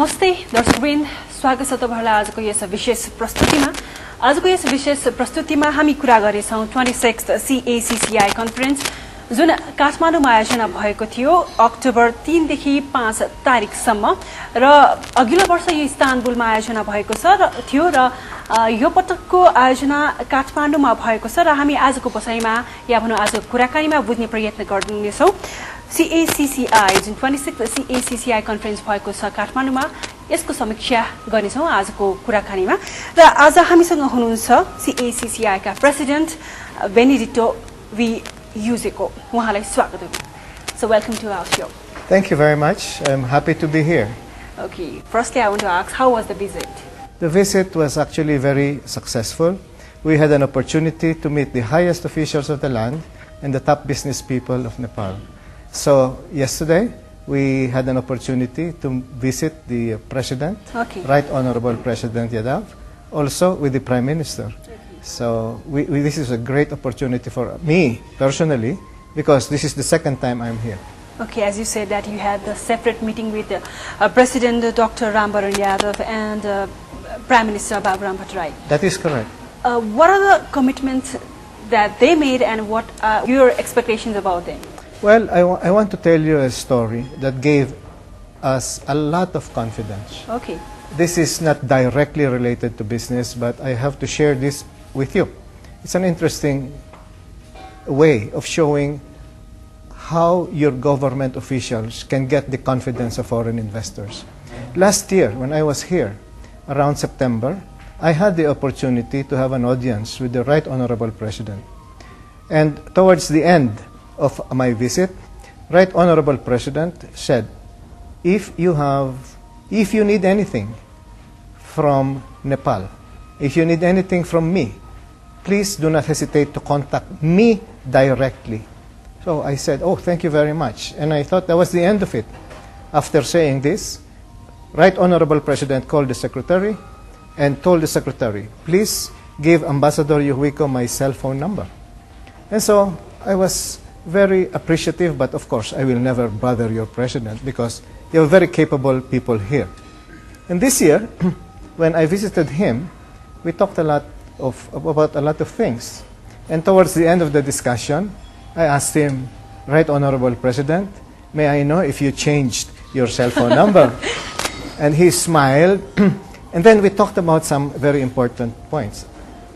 नमस्ते दर्शकवृन्द, स्वागत छ तपाईहरुलाई आजको यस विशेष प्रस्तुतिमा। आजको यस विशेष प्रस्तुतिमा हामी कुरा गर्छौं 26th CACCI कन्फरेन्स जुन काठमाडौँमा आयोजना भएको थियो अक्टोबर 3 देखि 5 तारिखसम्म र अघिल्लो वर्ष यो इस्तानबुलमा आयोजना भएको थियो र यो पटकको आयोजना काठमाडौँमा भएको छ र हामी आजको बसाइमा या भनौं आज कुराकानीमा बुझ्ने प्रयत्न गर्नेछौं। CACCI जुन 26th CACCI कन्फरेन्स भएको छ काठमाडौँमा, यसको समीक्षा गर्नेछौं आजको कुराकानीमा। र आज हामीसँग हुनुहुन्छ CACCI का प्रेसिडेन्ट बेनेडिक्टो Yujuico. उहाँलाई स्वागत हो। So welcome to our show. Thank you very much. I'm happy to be here. Okay. Firstly, I want to ask, how was the visit? The visit was actually very successful. We had an opportunity to meet the highest officials of the land and the top business people of Nepal. So yesterday, we had an opportunity to visit the President, Right Honorable President Yadav, also with the Prime Minister. So this is a great opportunity for me personally, because this is the second time I'm here. Okay, as you said that you had a separate meeting with President Dr. Rambaran Yadav and Prime Minister Baburam Bhattarai. That is correct. What are the commitments that they made and what are your expectations about them? Well, I want to tell you a story that gave us a lot of confidence. Okay. This is not directly related to business, but I have to share this with you. It's an interesting way of showing how your government officials can get the confidence of foreign investors. Last year, when I was here, around September, I had the opportunity to have an audience with the Right Honorable President. And towards the end of my visit, Right Honorable President said, if you need anything from Nepal, if you need anything from me, please do not hesitate to contact me directly. So I said, oh, thank you very much. And I thought that was the end of it. After saying this, Right Honorable President called the Secretary and told the Secretary, please give Ambassador Yujuico my cell phone number. And so I was very appreciative, but of course I will never bother your President because you have very capable people here. And this year, when I visited him, we talked about a lot of things. And towards the end of the discussion, I asked him, Right Honorable President, may I know if you changed your cell phone number? And he smiled. And then we talked about some very important points.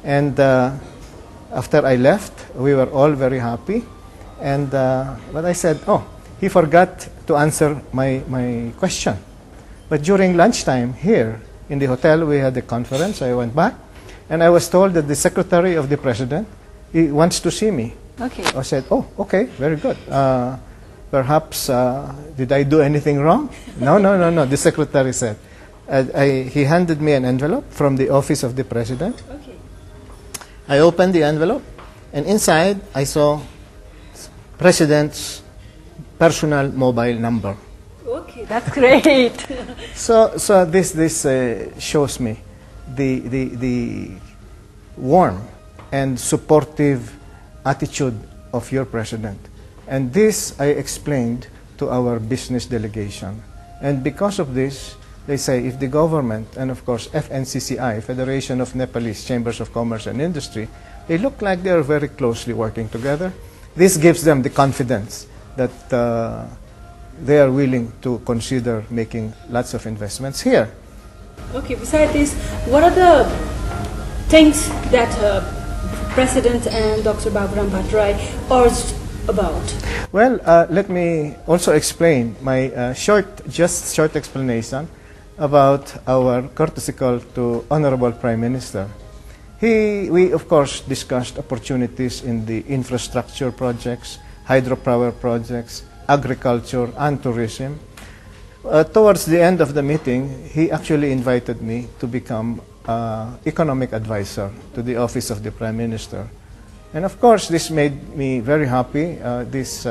And after I left, we were all very happy. And but I said, oh, he forgot to answer my question. But during lunchtime here in the hotel, we had a conference. I went back. And I was told that the Secretary of the President, he wants to see me. Okay. I said, oh, okay, very good. Perhaps, did I do anything wrong? No, the Secretary said. He handed me an envelope from the office of the President. Okay. I opened the envelope, and inside I saw President's personal mobile number. Okay, that's great. So this shows me the warm and supportive attitude of your President. And this I explained to our business delegation. And because of this, they say if the government, and of course FNCCI, Federation of Nepalese Chambers of Commerce and Industry, they look like they are very closely working together. This gives them the confidence that they are willing to consider making lots of investments here. Okay, besides this, what are the things that President and Dr. Baburam Bhattarai urged about? Well, let me also explain my short explanation about our courtesy call to Honorable Prime Minister. We of course discussed opportunities in the infrastructure projects, hydropower projects, agriculture and tourism. Towards the end of the meeting, he actually invited me to become economic advisor to the office of the Prime Minister. And of course, this made me very happy. This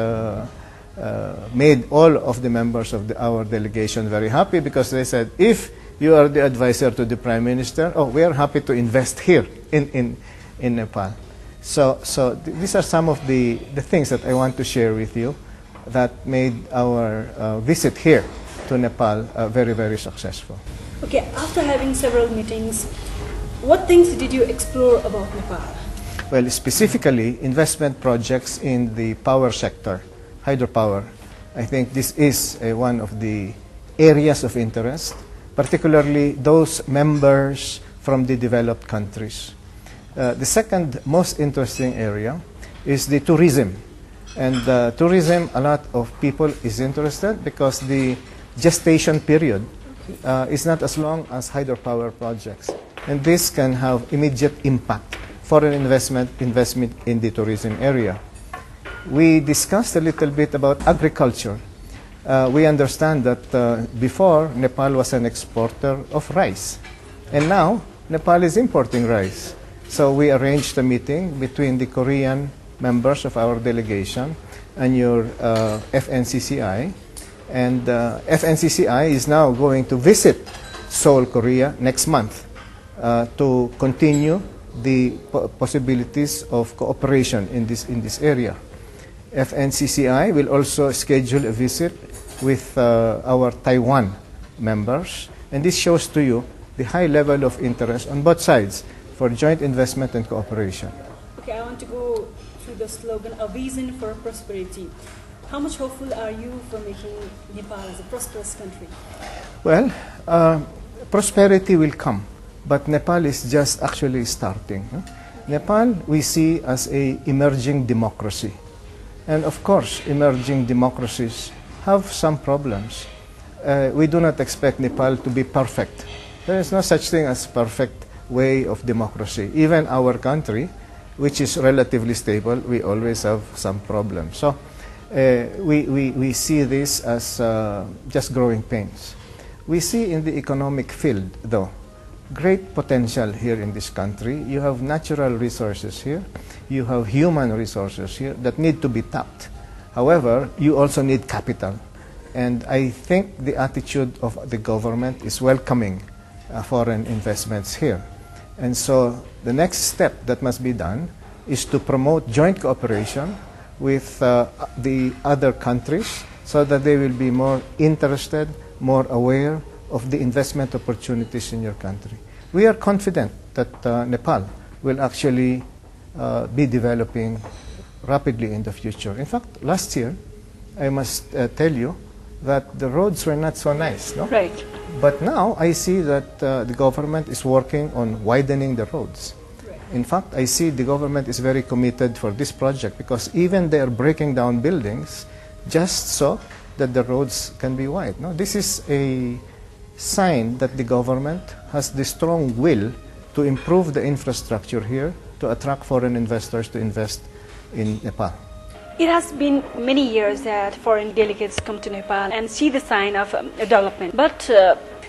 made all of the members of our delegation very happy because they said, if you are the advisor to the Prime Minister, oh, we are happy to invest here in Nepal. So these are some of the things that I want to share with you that made our visit here to Nepal very, very successful. Okay, after having several meetings, what things did you explore about Nepal? Well, specifically, investment projects in the power sector, hydropower. I think this is one of the areas of interest, particularly those members from the developed countries. The second most interesting area is the tourism. And tourism, a lot of people is interested because the gestation period is not as long as hydropower projects. And this can have immediate impact foreign investment in the tourism area. We discussed a little bit about agriculture. We understand that before, Nepal was an exporter of rice. And now, Nepal is importing rice. So we arranged a meeting between the Korean members of our delegation and your FNCCI. And FNCCI is now going to visit Seoul, Korea next month to continue the possibilities of cooperation in this area. FNCCI will also schedule a visit with our Taiwan members, and this shows to you the high level of interest on both sides for joint investment and cooperation. Okay, I want to go through the slogan, a vision for prosperity. How much hopeful are you for making Nepal as a prosperous country? Well, prosperity will come, but Nepal is just actually starting. Nepal we see as an emerging democracy. And of course, emerging democracies have some problems. We do not expect Nepal to be perfect. There is no such thing as perfect way of democracy. Even our country, which is relatively stable, we always have some problems. So we see this as just growing pains. We see in the economic field, though, great potential here in this country. You have natural resources here. You have human resources here that need to be tapped. However, you also need capital. And I think the attitude of the government is welcoming foreign investments here. And so the next step that must be done is to promote joint cooperation with the other countries so that they will be more interested, more aware of the investment opportunities in your country. We are confident that Nepal will actually be developing rapidly in the future. In fact, last year, I must tell you that the roads were not so nice, no? Right. But now I see that the government is working on widening the roads. Right. In fact, I see the government is very committed for this project because even they are breaking down buildings just so that the roads can be wide. No? This is a sign that the government has the strong will to improve the infrastructure here to attract foreign investors to invest in Nepal. It has been many years that foreign delegates come to Nepal and see the sign of development. But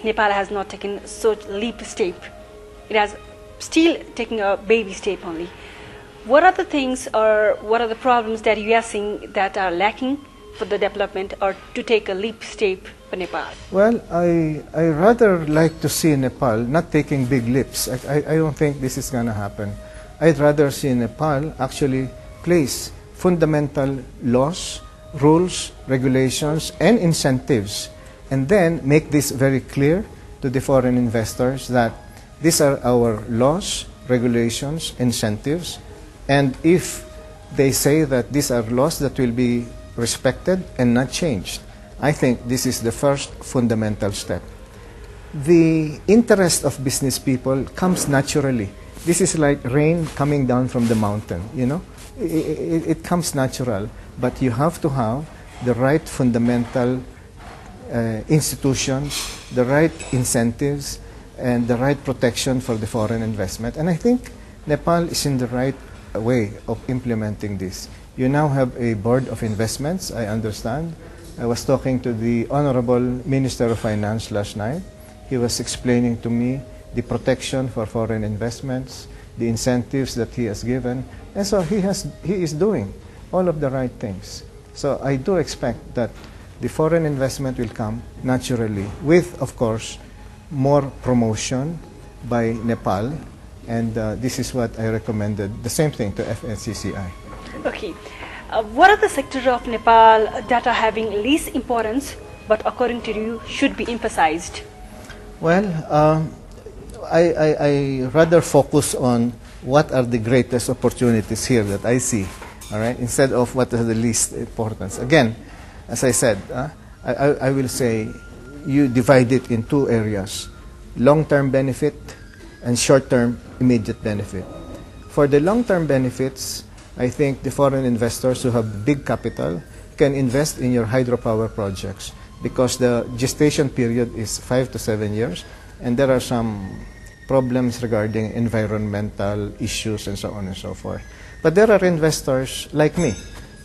Nepal has not taken such leap step. It has still taken a baby step only. What are the things or what are the problems that you are seeing that are lacking for the development or to take a leap step for Nepal? Well, I rather like to see Nepal not taking big leaps. I don't think this is going to happen. I'd rather see Nepal actually place fundamental laws, rules, regulations, and incentives, and then make this very clear to the foreign investors that these are our laws, regulations, incentives, and if they say that these are laws that will be respected and not changed, I think this is the first fundamental step. The interest of business people comes naturally. This is like rain coming down from the mountain, you know. It comes natural, but you have to have the right fundamental institutions, the right incentives, and the right protection for the foreign investment. And I think Nepal is in the right way of implementing this. You now have a board of investments, I understand. I was talking to the Honorable Minister of Finance last night. He was explaining to me the protection for foreign investments, the incentives that he has given. And so he is doing all of the right things. So I do expect that the foreign investment will come naturally with, of course, more promotion by Nepal. And this is what I recommended, the same thing to FNCCI. Okay. What are the sectors of Nepal that are having least importance but according to you should be emphasized? Well, I rather focus on what are the greatest opportunities here that I see, all right, instead of what are the least importance. Again, as I said, I will say you divide it in two areas, long-term benefit and short-term immediate benefit. For the long-term benefits, I think the foreign investors who have big capital can invest in your hydropower projects because the gestation period is 5 to 7 years, and there are some problems regarding environmental issues and so on and so forth. But there are investors like me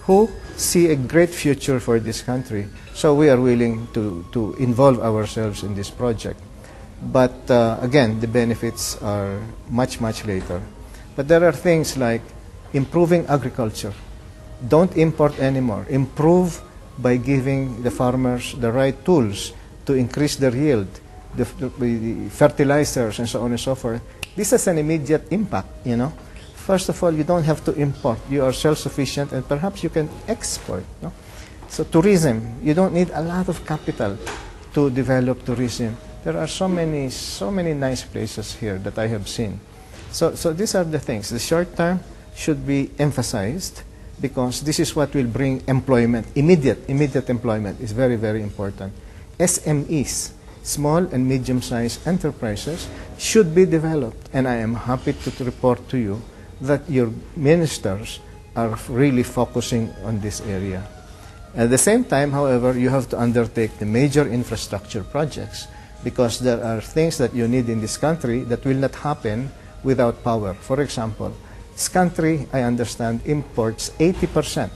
who see a great future for this country, so we are willing to involve ourselves in this project. But again, the benefits are much, much later. But there are things like improving agriculture. Don't import anymore. Improve by giving the farmers the right tools to increase their yield, the fertilizers and so on and so forth. This has an immediate impact, you know. First of all, you don't have to import. You are self-sufficient and perhaps you can export. No? So tourism, you don't need a lot of capital to develop tourism. There are so many nice places here that I have seen. So these are the things. The short term should be emphasized because this is what will bring employment. Immediate employment is very, very important. SMEs, small and medium-sized enterprises, should be developed. And I am happy to report to you that your ministers are really focusing on this area. At the same time, however, you have to undertake the major infrastructure projects because there are things that you need in this country that will not happen without power. For example, this country, I understand, imports 80%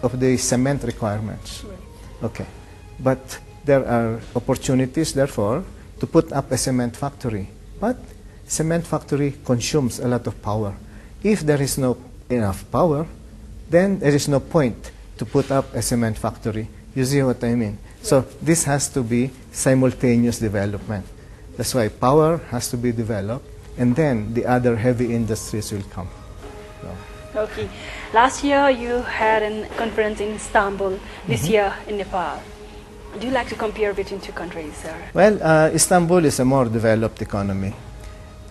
of the cement requirements. Okay. But there are opportunities, therefore, to put up a cement factory. But cement factory consumes a lot of power. If there is no enough power, then there is no point to put up a cement factory. You see what I mean? So this has to be simultaneous development. That's why power has to be developed, and then the other heavy industries will come. So. Okay. Last year you had a conference in Istanbul, this year in Nepal. Do you like to compare between two countries, sir? Well, Istanbul is a more developed economy.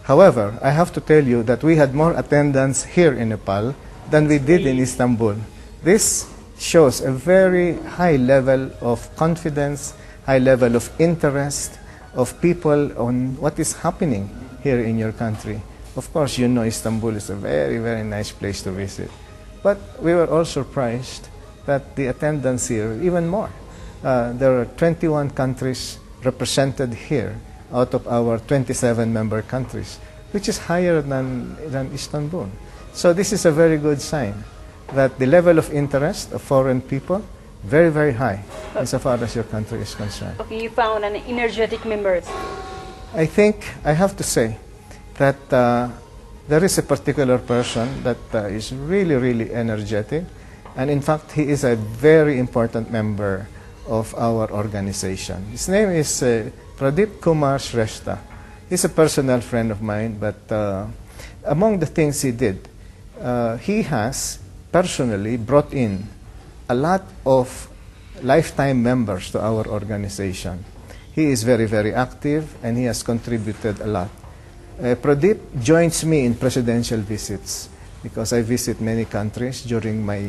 However, I have to tell you that we had more attendance here in Nepal than we did in Istanbul. This shows a very high level of confidence, high level of interest of people on what is happening here in your country. Of course, you know Istanbul is a very, very nice place to visit. But we were all surprised that the attendance here, even more. There are 21 countries represented here out of our 27 member countries, which is higher than Istanbul. So this is a very good sign that the level of interest of foreign people, very, very high as far as your country is concerned. Okay, you found an energetic members. I think I have to say that there is a particular person that is really, really energetic, and in fact he is a very important member of our organization. His name is Pradeep Kumar Shrestha. He's a personal friend of mine, but among the things he did, he has personally brought in a lot of lifetime members to our organization. He is very, very active and he has contributed a lot. Pradeep joins me in presidential visits because I visit many countries during my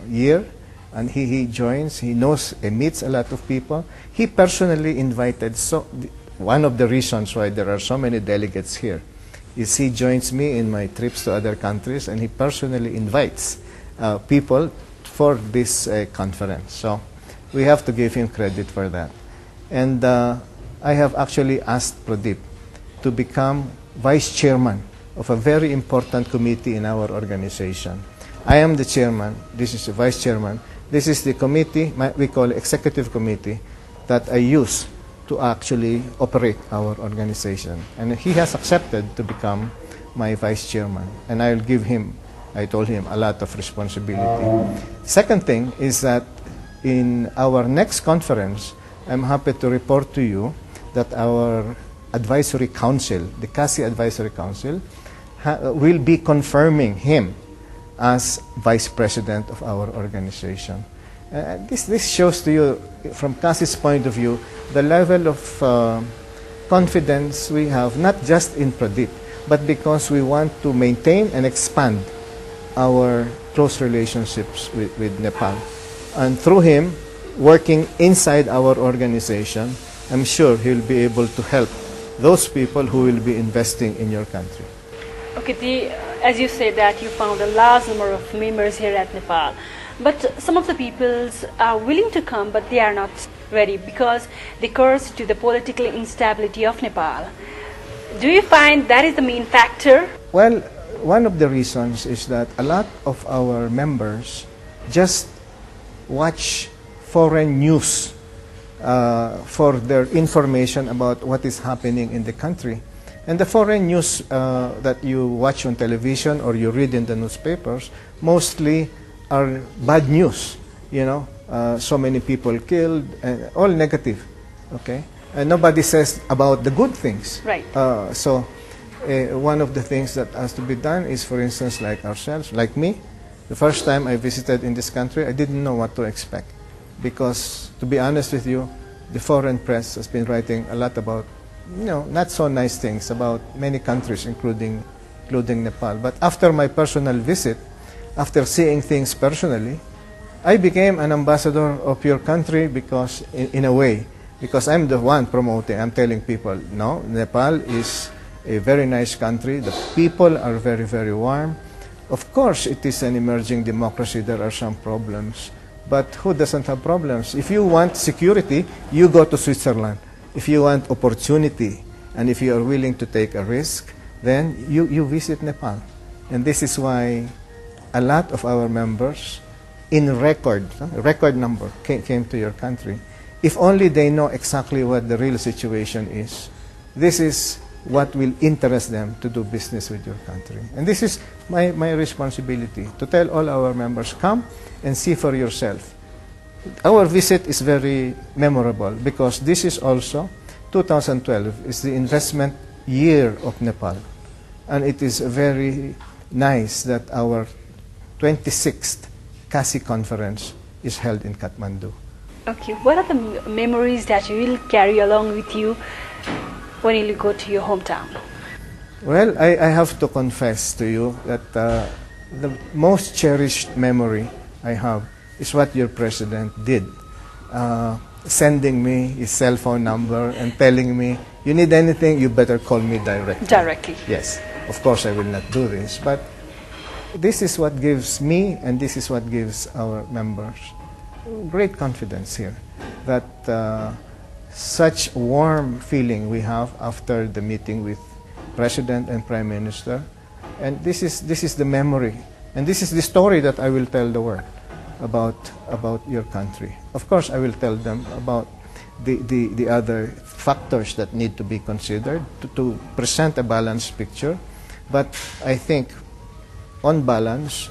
year, and he joins, he knows, he meets a lot of people. He personally invited, one of the reasons why there are so many delegates here is he joins me in my trips to other countries and he personally invites people for this conference. So we have to give him credit for that. And I have actually asked Pradeep to become vice chairman of a very important committee in our organization. I am the chairman, this is the vice chairman. This is the committee, we call executive committee, that I use to actually operate our organization. And he has accepted to become my vice chairman. And I'll give him, I told him, a lot of responsibility. Second thing is that in our next conference, I'm happy to report to you that our advisory council, the CACCI Advisory Council, will be confirming him as vice president of our organization. This shows to you, from CACCI's point of view, the level of confidence we have, not just in Pradeep, but because we want to maintain and expand our close relationships with Nepal. And through him, working inside our organization, I'm sure he'll be able to help those people who will be investing in your country. Okay, as you said that you found a large number of members here at Nepal, but some of the peoples are willing to come, but they are not ready because they curse to the political instability of Nepal. Do you find that is the main factor? Well, one of the reasons is that a lot of our members just watch foreign news for their information about what is happening in the country. And the foreign news that you watch on television or you read in the newspapers mostly are bad news, you know, so many people killed, and all negative, okay? And nobody says about the good things. Right. So one of the things that has to be done is, for instance, like ourselves, like me, the first time I visited in this country, I didn't know what to expect. Because, to be honest with you, the foreign press has been writing a lot about, you know, not so nice things about many countries, including Nepal. But after my personal visit, after seeing things personally, I became an ambassador of your country because, in a way, because I'm the one promoting, I'm telling people, no, Nepal is a very nice country. The people are very, very warm. Of course, it is an emerging democracy. There are some problems. But who doesn't have problems? If you want security, you go to Switzerland. If you want opportunity, and if you are willing to take a risk, then you visit Nepal. And this is why a lot of our members, in record number, came to your country. If only they know exactly what the real situation is, this is what will interest them to do business with your country. And this is my responsibility, to tell all our members, come and see for yourself. Our visit is very memorable because this is also, 2012 is the investment year of Nepal. And it is very nice that our 26th CACCI conference is held in Kathmandu. Okay, what are the memories that you will carry along with you when you go to your hometown? Well, I have to confess to you that the most cherished memory I have is what your president did, sending me his cell phone number and telling me, you need anything, you better call me directly. Directly. Yes, of course I will not do this, but this is what gives me and this is what gives our members great confidence here, that such warm feeling we have after the meeting with President and Prime Minister, and this is the memory, and this is the story that I will tell the world about your country. Of course, I will tell them about the other factors that need to be considered to present a balanced picture, but I think, on balance,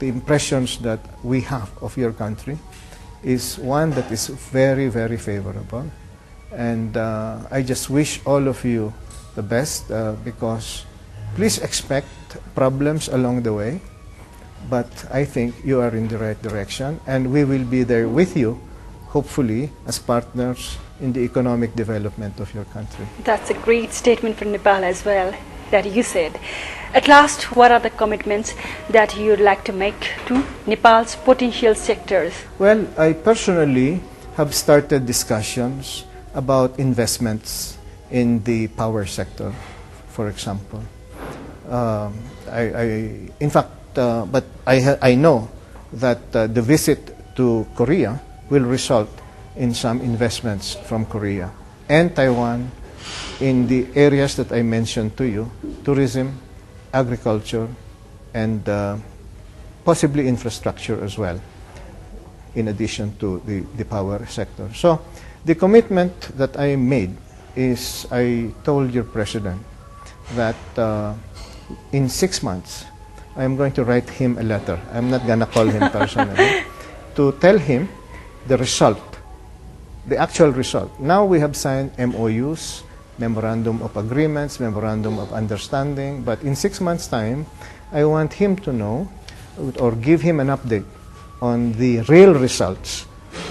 the impressions that we have of your country is one that is very, very favorable. And I just wish all of you the best because please expect problems along the way, but I think you are in the right direction and we will be there with you, hopefully, as partners in the economic development of your country. That's a great statement from Nepal as well, that you said. At last, what are the commitments that you would like to make to Nepal's potential sectors? Well, I personally have started discussions about investments in the power sector, for example. In fact, but I know that the visit to Korea will result in some investments from Korea and Taiwan in the areas that I mentioned to you, tourism, agriculture, and possibly infrastructure as well, in addition to the power sector. So the commitment that I made is I told your president that in 6 months, I'm going to write him a letter. I'm not going to call him personally, to tell him the result, the actual result. Now we have signed MOUs, Memorandum of Agreements, Memorandum of Understanding, but in 6 months' time, I want him to know or give him an update on the real results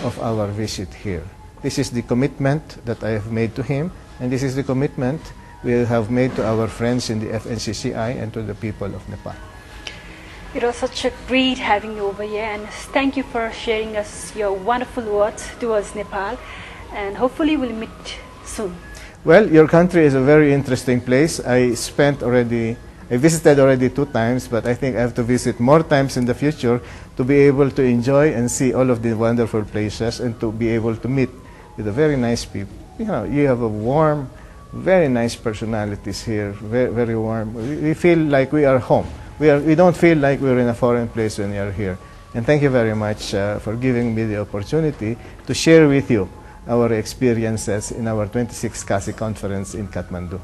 of our visit here. This is the commitment that I have made to him, and this is the commitment we have made to our friends in the FNCCI and to the people of Nepal. It was such a great having you over here, and thank you for sharing us your wonderful words towards Nepal, and hopefully we'll meet soon. Well, your country is a very interesting place. I visited already 2 times, but I think I have to visit more times in the future to be able to enjoy and see all of the wonderful places and to be able to meet with the very nice people. You know, you have a warm, very nice personalities here, very, very warm. We feel like we are home. We don't feel like we're in a foreign place when we are here. And thank you very much for giving me the opportunity to share with you our experiences in our 26th CACCI conference in Kathmandu.